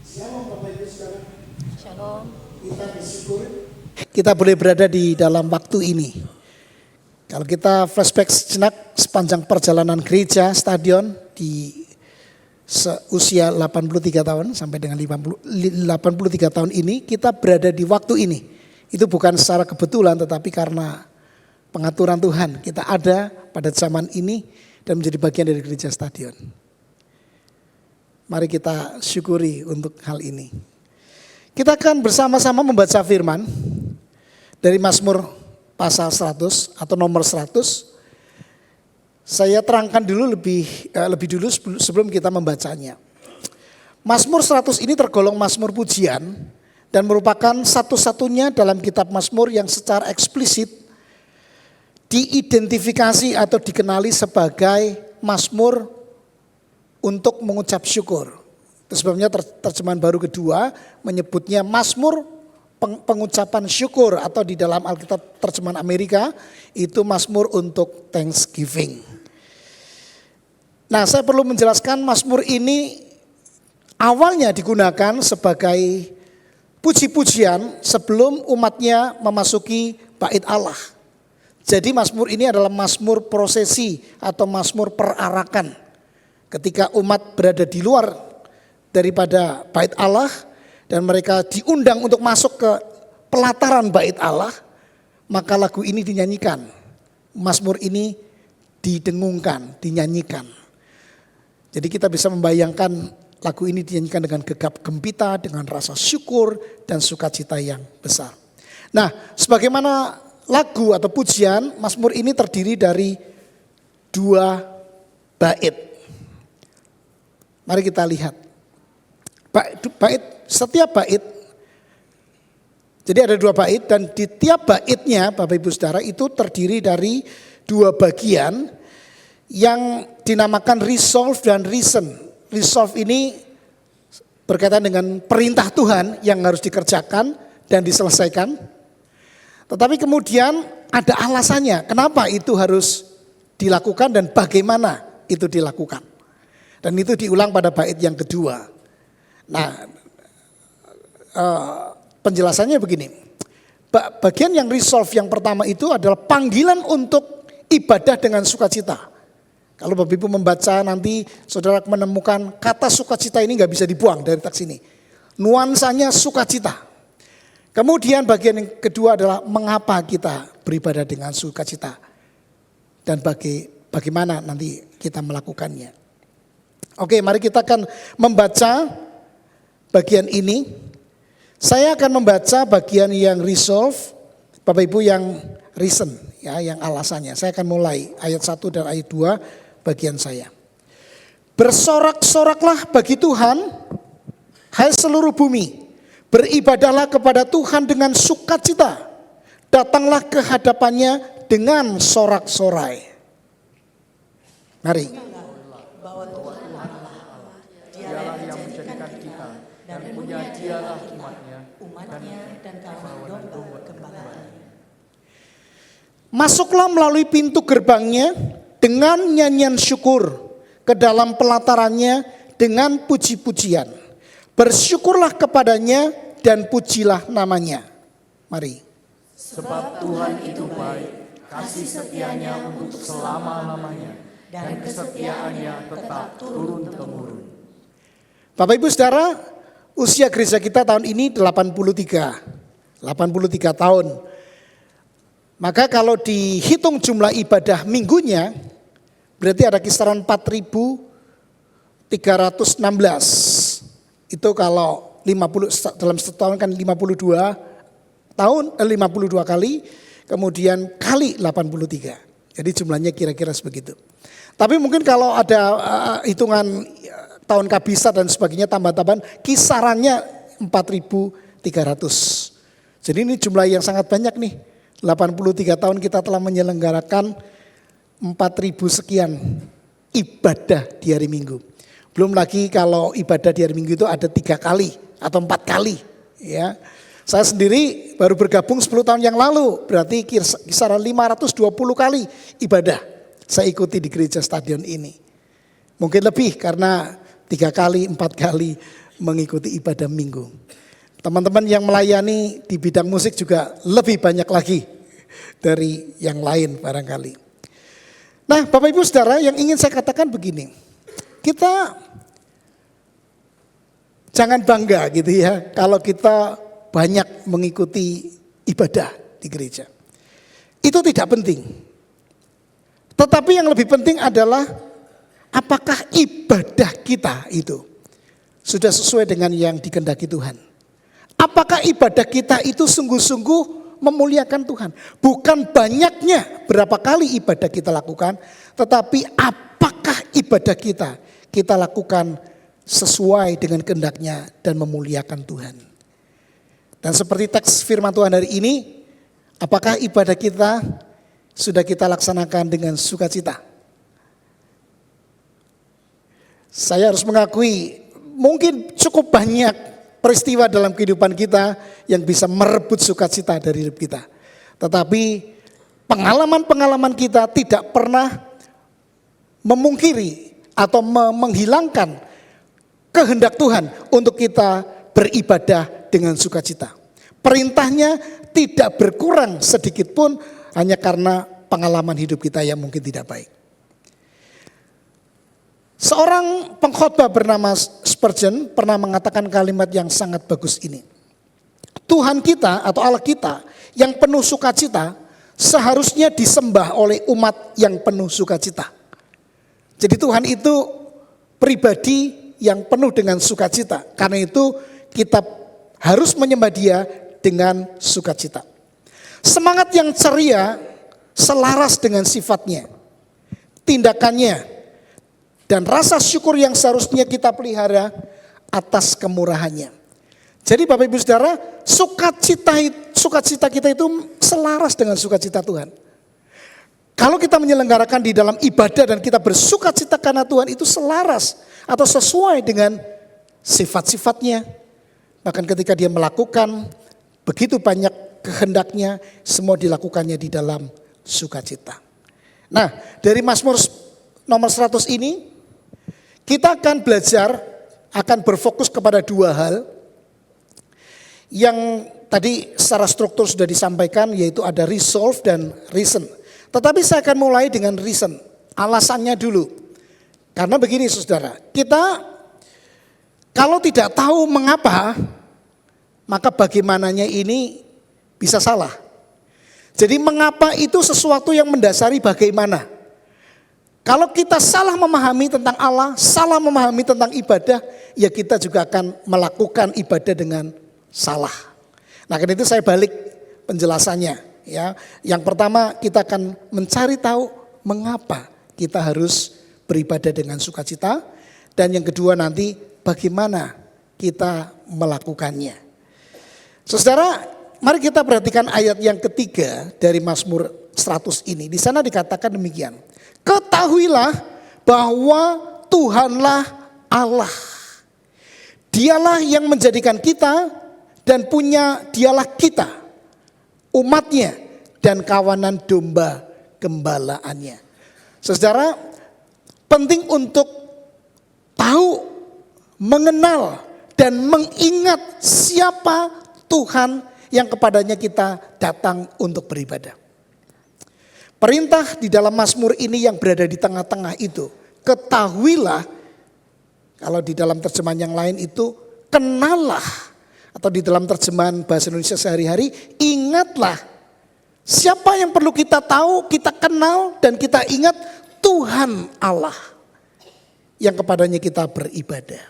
Shalom Bapak Ibu Saudara. Shalom. Kita bersyukur kita boleh berada di dalam waktu ini. Kalau kita flashback sejenak sepanjang perjalanan gereja stadion di usia 83 tahun sampai dengan 83 tahun ini, kita berada di waktu ini. Itu bukan secara kebetulan tetapi karena pengaturan Tuhan. Kita ada pada zaman ini dan menjadi bagian dari gereja stadion. Mari kita syukuri untuk hal ini. Kita akan bersama-sama membaca firman dari Mazmur pasal 100 atau nomor 100. Saya terangkan dulu lebih dulu sebelum kita membacanya. Mazmur 100 ini tergolong Mazmur pujian dan merupakan satu-satunya dalam kitab Mazmur yang secara eksplisit diidentifikasi atau dikenali sebagai Mazmur untuk mengucap syukur. Itu sebabnya terjemahan baru kedua menyebutnya Mazmur pengucapan syukur, atau di dalam Alkitab terjemahan Amerika itu Mazmur untuk Thanksgiving. Nah, saya perlu menjelaskan Mazmur ini awalnya digunakan sebagai puji-pujian sebelum umatnya memasuki bait Allah. Jadi Mazmur ini adalah Mazmur prosesi atau Mazmur perarakan. Ketika umat berada di luar daripada bait Allah dan mereka diundang untuk masuk ke pelataran bait Allah, maka lagu ini dinyanyikan. Mazmur ini didengungkan, dinyanyikan. Jadi kita bisa membayangkan lagu ini dinyanyikan dengan gegap gempita, dengan rasa syukur dan sukacita yang besar. Nah, sebagaimana lagu atau pujian, Mazmur ini terdiri dari 2 bait. Mari kita lihat. Setiap bait, jadi ada 2 bait dan di tiap baitnya Bapak Ibu Saudara itu terdiri dari 2 bagian yang dinamakan resolve dan reason. Resolve ini berkaitan dengan perintah Tuhan yang harus dikerjakan dan diselesaikan. Tetapi kemudian ada alasannya kenapa itu harus dilakukan dan bagaimana itu dilakukan. Dan itu diulang pada bait yang kedua. Nah, penjelasannya begini. Bagian yang resolve yang pertama itu adalah panggilan untuk ibadah dengan sukacita. Kalau Bapak Ibu membaca nanti saudara menemukan kata sukacita ini gak bisa dibuang dari teks ini. Nuansanya sukacita. Kemudian bagian yang kedua adalah mengapa kita beribadah dengan sukacita. Dan bagaimana nanti kita melakukannya. Oke, mari kita akan membaca bagian ini. Saya akan membaca bagian yang resolve, Bapak Ibu yang reason, ya, yang alasannya. Saya akan mulai ayat 1 dan ayat 2 bagian saya. Bersorak-soraklah bagi Tuhan, hai seluruh bumi. Beribadahlah kepada Tuhan dengan sukacita. Datanglah ke hadapannya dengan sorak-sorai. Mari. Dialah umatnya dan kawan domba gembalaannya. Masuklah melalui pintu gerbangnya dengan nyanyian syukur, ke dalam pelatarannya dengan puji-pujian. Bersyukurlah kepadanya dan pujilah namanya. Mari. Sebab Tuhan itu baik, kasih setianya untuk selama-lamanya, dan kesetiaannya tetap turun-temurun. Bapak Ibu Saudara, usia gereja kita tahun ini 83 tahun. Maka kalau dihitung jumlah ibadah minggunya, berarti ada kisaran 4.316. Itu kalau 50 dalam setahun kan 52 kali, kemudian kali 83. Jadi jumlahnya kira-kira sebegitu. Tapi mungkin kalau ada hitungan tahun kabisa dan sebagainya tambah-tambahan, kisarannya 4.300. Jadi ini jumlah yang sangat banyak nih. 83 tahun kita telah menyelenggarakan 4.000 sekian ibadah di hari Minggu. Belum lagi kalau ibadah di hari Minggu itu ada 3 kali atau 4 kali. Ya. Saya sendiri baru bergabung 10 tahun yang lalu, berarti kisaran 520 kali ibadah saya ikuti di gereja stadion ini. Mungkin lebih karena 3 kali, 4 kali mengikuti ibadah minggu. Teman-teman yang melayani di bidang musik juga lebih banyak lagi dari yang lain barangkali. Nah, Bapak Ibu Saudara, yang ingin saya katakan begini. Kita jangan bangga gitu ya kalau kita banyak mengikuti ibadah di gereja. Itu tidak penting. Tetapi yang lebih penting adalah apakah ibadah kita itu sudah sesuai dengan yang dikehendaki Tuhan. Apakah ibadah kita itu sungguh-sungguh memuliakan Tuhan. Bukan banyaknya berapa kali ibadah kita lakukan, tetapi apakah ibadah kita lakukan sesuai dengan kehendaknya dan memuliakan Tuhan. Dan seperti teks firman Tuhan hari ini, apakah ibadah kita sudah kita laksanakan dengan sukacita? Saya harus mengakui mungkin cukup banyak peristiwa dalam kehidupan kita yang bisa merebut sukacita dari hidup kita. Tetapi pengalaman-pengalaman kita tidak pernah memungkiri atau menghilangkan kehendak Tuhan untuk kita beribadah dengan sukacita. Perintahnya tidak berkurang sedikit pun hanya karena pengalaman hidup kita yang mungkin tidak baik. Seorang pengkhotbah bernama Spurgeon pernah mengatakan kalimat yang sangat bagus ini. Tuhan kita atau Allah kita yang penuh sukacita seharusnya disembah oleh umat yang penuh sukacita. Jadi Tuhan itu pribadi yang penuh dengan sukacita. Karena itu kita harus menyembah Dia dengan sukacita. Semangat yang ceria selaras dengan sifatnya, tindakannya, dan rasa syukur yang seharusnya kita pelihara atas kemurahannya. Jadi Bapak Ibu Saudara, sukacita kita itu selaras dengan sukacita Tuhan. Kalau kita menyelenggarakan di dalam ibadah dan kita bersukacita karena Tuhan, itu selaras atau sesuai dengan sifat-sifatnya. Bahkan ketika Dia melakukan begitu banyak kehendaknya, semua dilakukannya di dalam sukacita. Nah, dari Mazmur nomor 100 ini kita akan belajar, akan berfokus kepada dua hal yang tadi secara struktur sudah disampaikan, yaitu ada resolve dan reason. Tetapi saya akan mulai dengan reason, alasannya dulu. Karena begini saudara, kita kalau tidak tahu mengapa, maka bagaimananya ini bisa salah. Jadi mengapa itu sesuatu yang mendasari bagaimana. Kalau kita salah memahami tentang Allah, salah memahami tentang ibadah, ya kita juga akan melakukan ibadah dengan salah. Nah, karena itu saya balik penjelasannya. Ya, yang pertama kita akan mencari tahu mengapa kita harus beribadah dengan sukacita, dan yang kedua nanti bagaimana kita melakukannya. Saudara, mari kita perhatikan ayat yang ketiga dari Mazmur 100 ini. Di sana dikatakan demikian. Ketahuilah bahwa Tuhanlah Allah. Dialah yang menjadikan kita dan dialah kita, umatnya dan kawanan domba gembalaannya. Saudara, penting untuk tahu, mengenal dan mengingat siapa Tuhan yang kepadanya kita datang untuk beribadah. Perintah di dalam Mazmur ini yang berada di tengah-tengah itu, ketahuilah, kalau di dalam terjemahan yang lain itu kenallah, atau di dalam terjemahan bahasa Indonesia sehari-hari, ingatlah. Siapa yang perlu kita tahu, kita kenal dan kita ingat? Tuhan Allah yang kepadanya kita beribadah.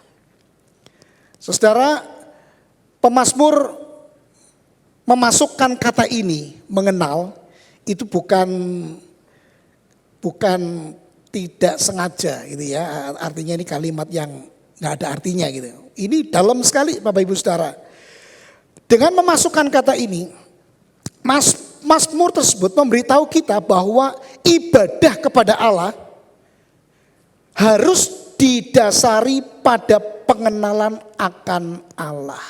Saudara, pemazmur memasukkan kata ini, mengenal, itu bukan tidak sengaja gitu ya. Artinya ini kalimat yang nggak ada artinya gitu. Ini dalam sekali Bapak Ibu Saudara. Dengan memasukkan kata ini, Mazmur tersebut memberitahu kita bahwa ibadah kepada Allah harus didasari pada pengenalan akan Allah.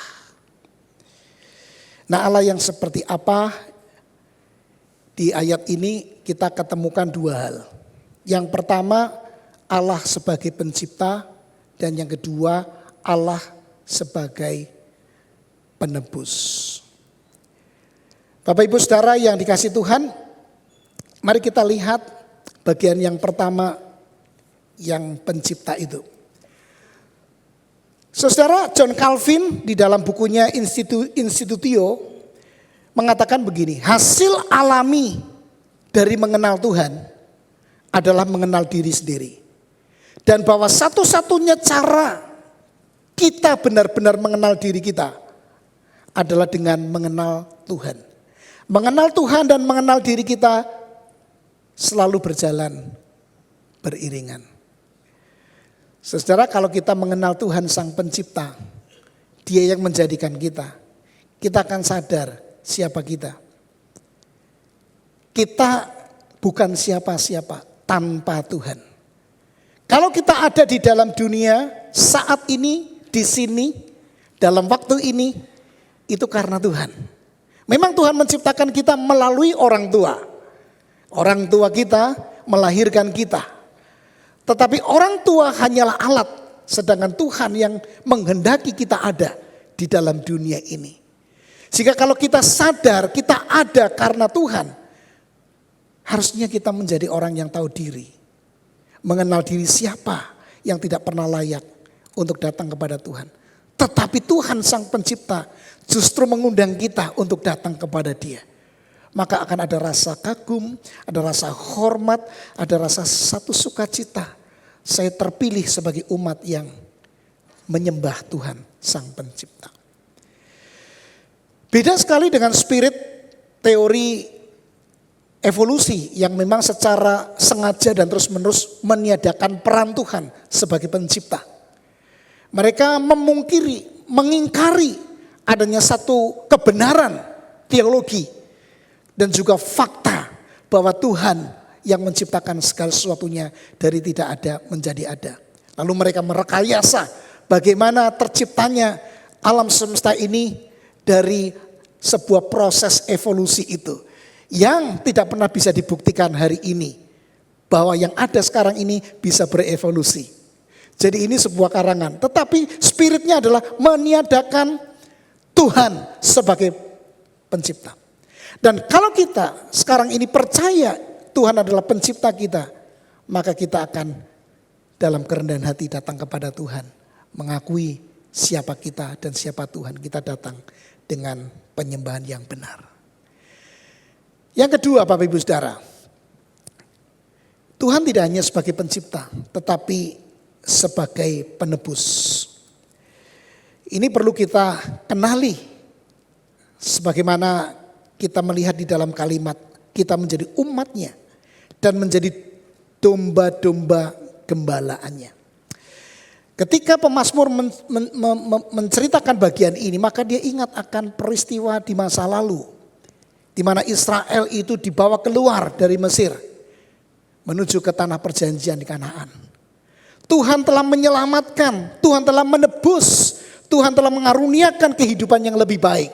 Nah, Allah yang seperti apa? Di ayat ini kita ketemukan dua hal. Yang pertama, Allah sebagai pencipta, dan yang kedua, Allah sebagai penebus. Bapak Ibu Saudara yang dikasihi Tuhan, mari kita lihat bagian yang pertama yang pencipta itu. Saudara, John Calvin di dalam bukunya Institutio mengatakan begini, hasil alami dari mengenal Tuhan adalah mengenal diri sendiri. Dan bahwa satu-satunya cara kita benar-benar mengenal diri kita adalah dengan mengenal Tuhan. Mengenal Tuhan dan mengenal diri kita selalu berjalan beriringan. Saudara, kalau kita mengenal Tuhan Sang Pencipta, Dia yang menjadikan kita akan sadar siapa kita. Kita bukan siapa-siapa tanpa Tuhan. Kalau kita ada di dalam dunia saat ini, di sini, dalam waktu ini, itu karena Tuhan. Memang Tuhan menciptakan kita melalui orang tua. Orang tua kita melahirkan kita. Tetapi orang tua hanyalah alat, sedangkan Tuhan yang menghendaki kita ada di dalam dunia ini. Sehingga kalau kita sadar kita ada karena Tuhan, harusnya kita menjadi orang yang tahu diri. Mengenal diri siapa yang tidak pernah layak untuk datang kepada Tuhan. Tetapi Tuhan Sang Pencipta justru mengundang kita untuk datang kepada Dia. Maka akan ada rasa kagum, ada rasa hormat, ada rasa satu sukacita. Saya terpilih sebagai umat yang menyembah Tuhan Sang Pencipta. Beda sekali dengan spirit teori evolusi yang memang secara sengaja dan terus-menerus meniadakan peran Tuhan sebagai pencipta. Mereka memungkiri, mengingkari adanya satu kebenaran teologi dan juga fakta bahwa Tuhan yang menciptakan segala sesuatunya dari tidak ada menjadi ada. Lalu mereka merekayasa bagaimana terciptanya alam semesta ini dari sebuah proses evolusi itu yang tidak pernah bisa dibuktikan hari ini bahwa yang ada sekarang ini bisa berevolusi. Jadi ini sebuah karangan, tetapi spiritnya adalah meniadakan Tuhan sebagai pencipta. Dan kalau kita sekarang ini percaya Tuhan adalah pencipta kita, maka kita akan dalam kerendahan hati datang kepada Tuhan, mengakui siapa kita dan siapa Tuhan. Kita datang dengan penyembahan yang benar. Yang kedua, Bapak Ibu Saudara, Tuhan tidak hanya sebagai pencipta, tetapi sebagai penebus. Ini perlu kita kenali. Sebagaimana kita melihat di dalam kalimat, kita menjadi umatnya dan menjadi domba-domba gembalaannya. Ketika pemazmur menceritakan bagian ini, maka dia ingat akan peristiwa di masa lalu, di mana Israel itu dibawa keluar dari Mesir menuju ke tanah perjanjian di Kanaan. Tuhan telah menyelamatkan, Tuhan telah menebus, Tuhan telah mengaruniakan kehidupan yang lebih baik.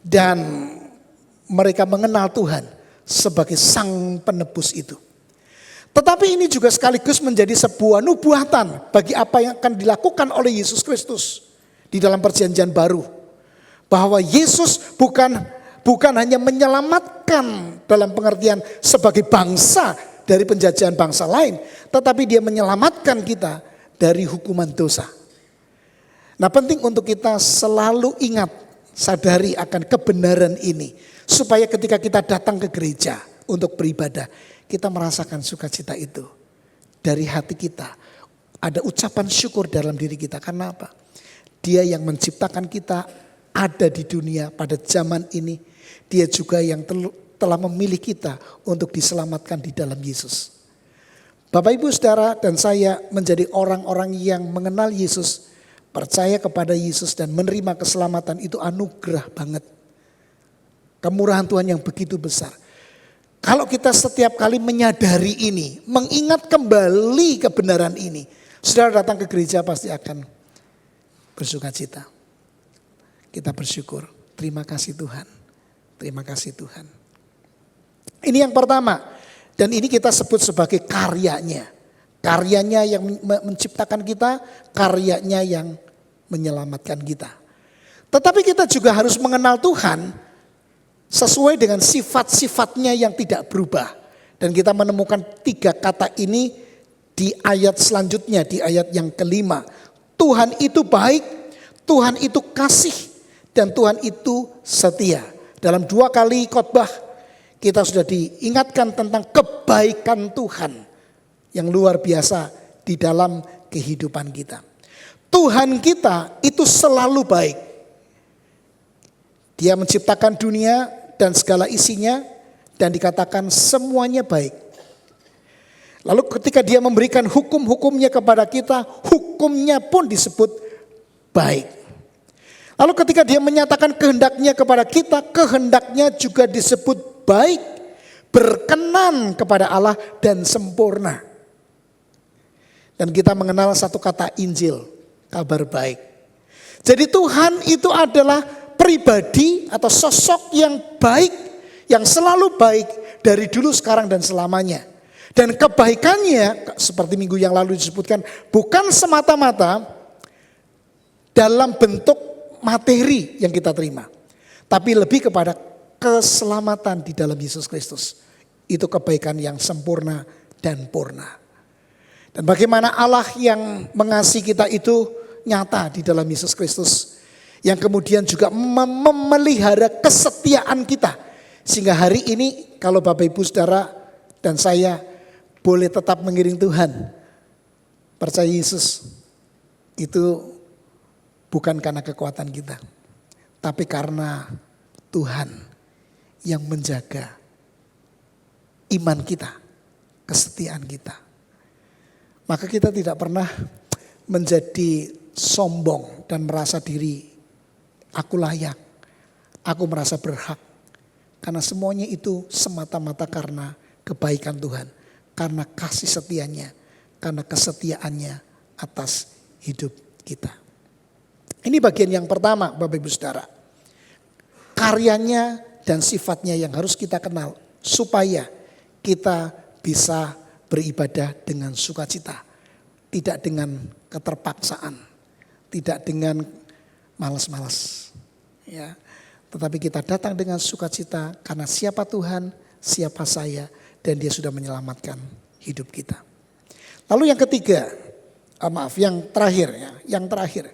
Dan mereka mengenal Tuhan sebagai Sang Penebus itu. Tetapi ini juga sekaligus menjadi sebuah nubuatan bagi apa yang akan dilakukan oleh Yesus Kristus di dalam perjanjian baru. Bahwa Yesus bukan hanya menyelamatkan dalam pengertian sebagai bangsa dari penjajahan bangsa lain, tetapi Dia menyelamatkan kita dari hukuman dosa. Nah, penting untuk kita selalu ingat, sadari akan kebenaran ini, supaya ketika kita datang ke gereja untuk beribadah, kita merasakan sukacita itu dari hati kita. Ada ucapan syukur dalam diri kita. Karena apa? Dia yang menciptakan kita ada di dunia pada zaman ini. Dia juga yang telah memilih kita untuk diselamatkan di dalam Yesus. Bapak Ibu Saudara dan saya menjadi orang-orang yang mengenal Yesus, percaya kepada Yesus dan menerima keselamatan itu anugerah banget. Kemurahan Tuhan yang begitu besar. Kalau kita setiap kali menyadari ini, mengingat kembali kebenaran ini, saudara datang ke gereja pasti akan bersukacita. Kita bersyukur, terima kasih Tuhan, terima kasih Tuhan. Ini yang pertama, dan ini kita sebut sebagai karyanya. Karyanya yang menciptakan kita, karyanya yang menyelamatkan kita. Tetapi kita juga harus mengenal Tuhan sesuai dengan sifat-sifatnya yang tidak berubah. Dan kita menemukan 3 kata ini di ayat selanjutnya, di ayat yang kelima. Tuhan itu baik, Tuhan itu kasih, dan Tuhan itu setia. Dalam 2 kali khotbah kita sudah diingatkan tentang kebaikan Tuhan yang luar biasa di dalam kehidupan kita. Tuhan kita itu selalu baik. Dia menciptakan dunia dan segala isinya dan dikatakan semuanya baik. Lalu ketika dia memberikan hukum-hukumnya kepada kita, hukumnya pun disebut baik. Lalu ketika dia menyatakan kehendaknya kepada kita, kehendaknya juga disebut baik, berkenan kepada Allah dan sempurna. Dan kita mengenal satu kata Injil, kabar baik. Jadi Tuhan itu adalah pribadi atau sosok yang baik, yang selalu baik dari dulu, sekarang, dan selamanya. Dan kebaikannya seperti minggu yang lalu disebutkan bukan semata-mata dalam bentuk materi yang kita terima. Tapi lebih kepada keselamatan di dalam Yesus Kristus. Itu kebaikan yang sempurna dan purna. Dan bagaimana Allah yang mengasihi kita itu nyata di dalam Yesus Kristus. Yang kemudian juga memelihara kesetiaan kita. Sehingga hari ini kalau Bapak Ibu Saudara dan saya boleh tetap mengiring Tuhan. Percaya Yesus itu bukan karena kekuatan kita. Tapi karena Tuhan yang menjaga iman kita, kesetiaan kita. Maka kita tidak pernah menjadi sombong dan merasa diri aku layak, aku merasa berhak. Karena semuanya itu semata-mata karena kebaikan Tuhan. Karena kasih setianya, karena kesetiaannya atas hidup kita. Ini bagian yang pertama Bapak Ibu Saudara. Karyanya dan sifatnya yang harus kita kenal supaya kita bisa beribadah dengan sukacita. Tidak dengan keterpaksaan, tidak dengan malas-malas. Ya. Tetapi kita datang dengan sukacita karena siapa Tuhan, siapa saya, dan dia sudah menyelamatkan hidup kita. Lalu yang ketiga, yang terakhir.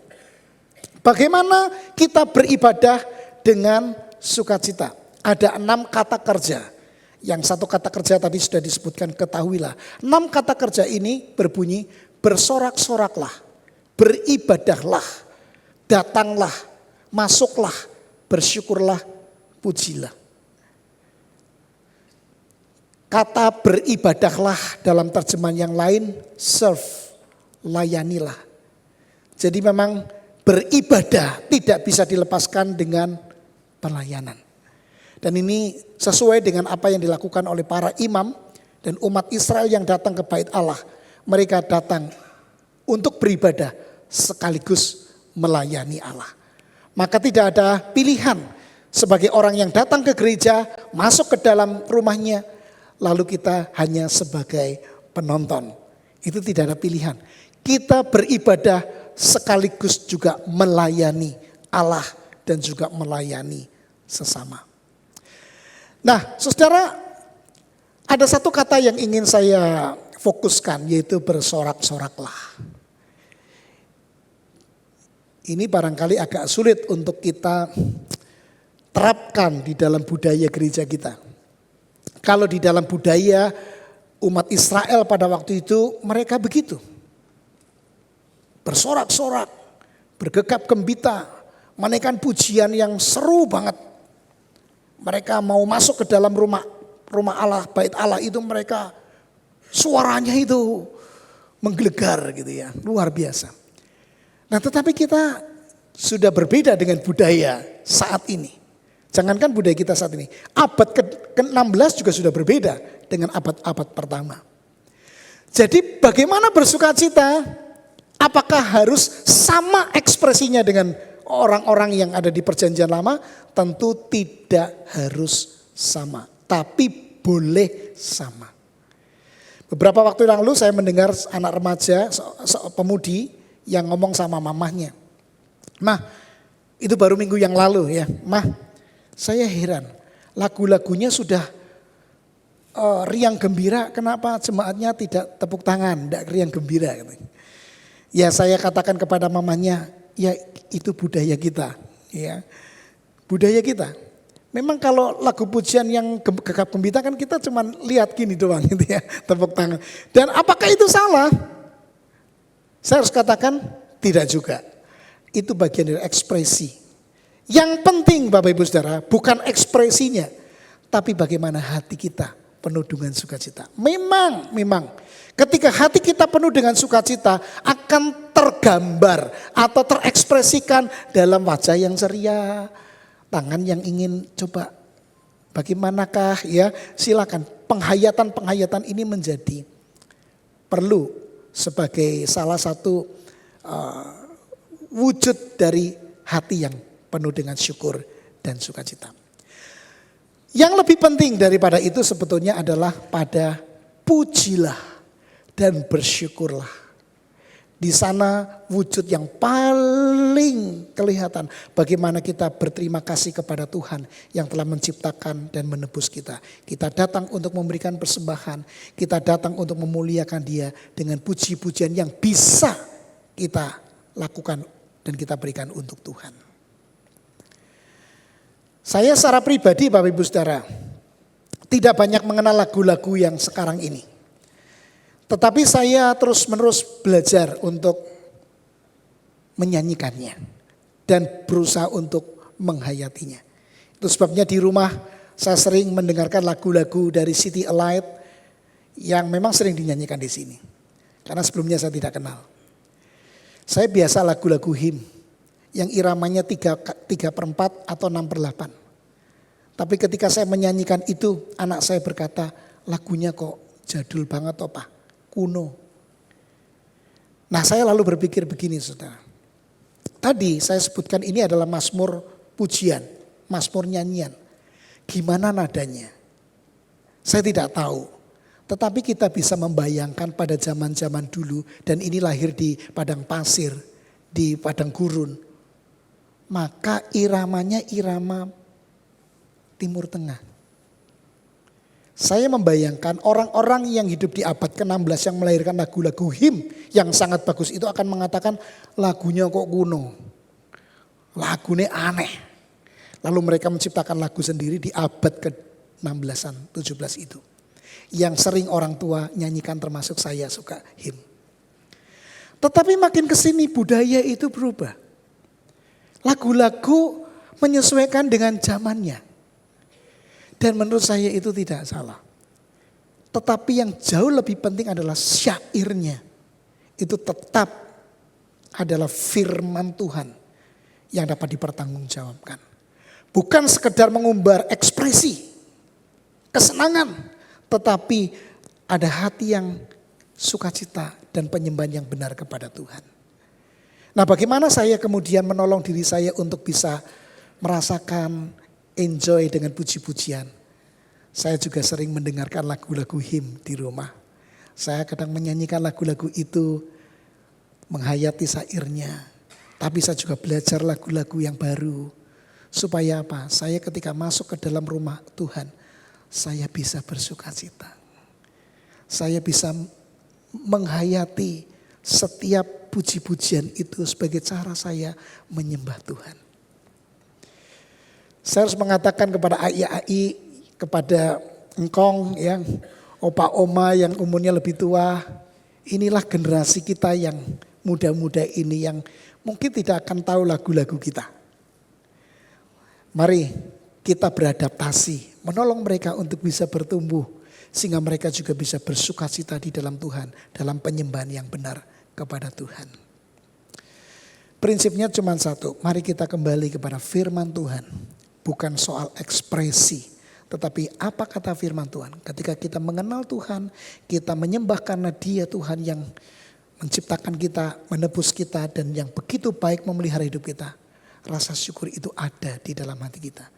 Bagaimana kita beribadah dengan sukacita? Ada 6 kata kerja. Yang 1 kata kerja tadi sudah disebutkan, ketahuilah. 6 kata kerja ini berbunyi, bersorak-soraklah, beribadahlah, datanglah, masuklah, bersyukurlah, pujilah. Kata beribadahlah dalam terjemahan yang lain, serve, layanilah. Jadi memang beribadah tidak bisa dilepaskan dengan pelayanan. Dan ini sesuai dengan apa yang dilakukan oleh para imam dan umat Israel yang datang ke bait Allah. Mereka datang untuk beribadah sekaligus melayani Allah. Maka tidak ada pilihan sebagai orang yang datang ke gereja, masuk ke dalam rumahnya, lalu kita hanya sebagai penonton. Itu tidak ada pilihan. Kita beribadah sekaligus juga melayani Allah dan juga melayani sesama. Nah, saudara, ada satu kata yang ingin saya fokuskan, yaitu bersorak-soraklah. Ini barangkali agak sulit untuk kita terapkan di dalam budaya gereja kita. Kalau di dalam budaya umat Israel pada waktu itu mereka begitu. Bersorak-sorak, bergegap gembita, menaikkan pujian yang seru banget. Mereka mau masuk ke dalam rumah Allah, bait Allah itu mereka suaranya itu menggelegar gitu ya, luar biasa. Nah tetapi kita sudah berbeda dengan budaya saat ini. Jangankan budaya kita saat ini, abad ke-16 juga sudah berbeda dengan abad-abad pertama. Jadi bagaimana bersukacita? Apakah harus sama ekspresinya dengan orang-orang yang ada di perjanjian lama? Tentu tidak harus sama, tapi boleh sama. Beberapa waktu lalu saya mendengar anak remaja, pemudi yang ngomong sama mamahnya. Mah, itu baru minggu yang lalu ya. Mah, saya heran. Lagu-lagunya sudah riang gembira, kenapa jemaatnya tidak tepuk tangan, tidak riang gembira. Ya saya katakan kepada mamanya, ya itu budaya kita. Ya, budaya kita. Memang kalau lagu pujian yang gegap gembira kan kita cuma lihat gini doang gitu ya, tepuk tangan. Dan apakah itu salah? Saya harus katakan tidak juga. Itu bagian dari ekspresi. Yang penting Bapak Ibu Saudara bukan ekspresinya, tapi bagaimana hati kita penuh dengan sukacita. Memang ketika hati kita penuh dengan sukacita akan tergambar atau terekspresikan dalam wajah yang ceria, tangan yang ingin coba bagaimanakah ya, silakan. Penghayatan ini menjadi perlu sebagai salah satu wujud dari hati yang penuh dengan syukur dan sukacita. Yang lebih penting daripada itu sebetulnya adalah pada pujilah dan bersyukurlah. Di sana wujud yang paling kelihatan bagaimana kita berterima kasih kepada Tuhan yang telah menciptakan dan menebus kita. Kita datang untuk memberikan persembahan, kita datang untuk memuliakan Dia dengan puji-pujian yang bisa kita lakukan dan kita berikan untuk Tuhan. Saya secara pribadi Bapak Ibu Saudara tidak banyak mengenal lagu-lagu yang sekarang ini. Tetapi saya terus-menerus belajar untuk menyanyikannya dan berusaha untuk menghayatinya. Itu sebabnya di rumah saya sering mendengarkan lagu-lagu dari City Alight yang memang sering dinyanyikan di sini. Karena sebelumnya saya tidak kenal. Saya biasa lagu-lagu hymn yang iramanya 3/4 atau 6/8. Tapi ketika saya menyanyikan itu, anak saya berkata, lagunya kok jadul banget toh Pak. Kuno. Nah saya lalu berpikir begini saudara. Tadi saya sebutkan ini adalah mazmur pujian, mazmur nyanyian. Gimana nadanya? Saya tidak tahu. Tetapi kita bisa membayangkan pada zaman-zaman dulu dan ini lahir di padang pasir, di padang gurun. Maka iramanya irama Timur Tengah. Saya membayangkan orang-orang yang hidup di abad ke-16 yang melahirkan lagu-lagu hymn yang sangat bagus itu akan mengatakan lagunya kok kuno. Lagunya aneh. Lalu mereka menciptakan lagu sendiri di abad ke-16an, 17 itu. Yang sering orang tua nyanyikan termasuk saya suka hymn. Tetapi makin kesini budaya itu berubah. Lagu-lagu menyesuaikan dengan zamannya. Dan menurut saya itu tidak salah. Tetapi yang jauh lebih penting adalah syairnya. Itu tetap adalah firman Tuhan yang dapat dipertanggungjawabkan. Bukan sekedar mengumbar ekspresi, kesenangan. Tetapi ada hati yang sukacita dan penyembahan yang benar kepada Tuhan. Nah bagaimana saya kemudian menolong diri saya untuk bisa merasakan enjoy dengan puji-pujian. Saya juga sering mendengarkan lagu-lagu hymn di rumah. Saya kadang menyanyikan lagu-lagu itu, menghayati syairnya. Tapi saya juga belajar lagu-lagu yang baru. Supaya apa? Saya ketika masuk ke dalam rumah Tuhan, saya bisa bersukacita. Saya bisa menghayati setiap puji-pujian itu sebagai cara saya menyembah Tuhan. Saya harus mengatakan kepada ai-ai, kepada engkong yang opa oma yang umurnya lebih tua. Inilah generasi kita yang muda-muda ini yang mungkin tidak akan tahu lagu-lagu kita. Mari kita beradaptasi, menolong mereka untuk bisa bertumbuh. Sehingga mereka juga bisa bersukacita di dalam Tuhan, dalam penyembahan yang benar kepada Tuhan. Prinsipnya cuma satu, mari kita kembali kepada firman Tuhan. Bukan soal ekspresi, tetapi apa kata firman Tuhan. Ketika kita mengenal Tuhan, kita menyembah karena Dia Tuhan yang menciptakan kita, menebus kita, dan yang begitu baik memelihara hidup kita. Rasa syukur itu ada di dalam hati kita.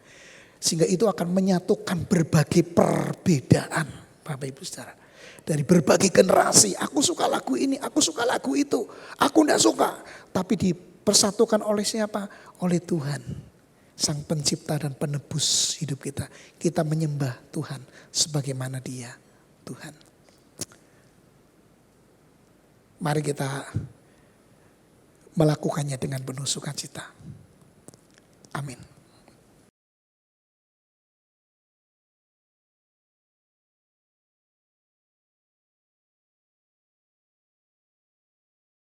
Sehingga itu akan menyatukan berbagai perbedaan, Bapak Ibu Saudara. Dari berbagai generasi, aku suka lagu ini, aku suka lagu itu, aku tidak suka. Tapi di dipersatukan oleh siapa? Oleh Tuhan, Sang Pencipta dan Penebus hidup kita. Kita menyembah Tuhan sebagaimana Dia Tuhan. Mari kita melakukannya dengan penuh sukacita. Amin.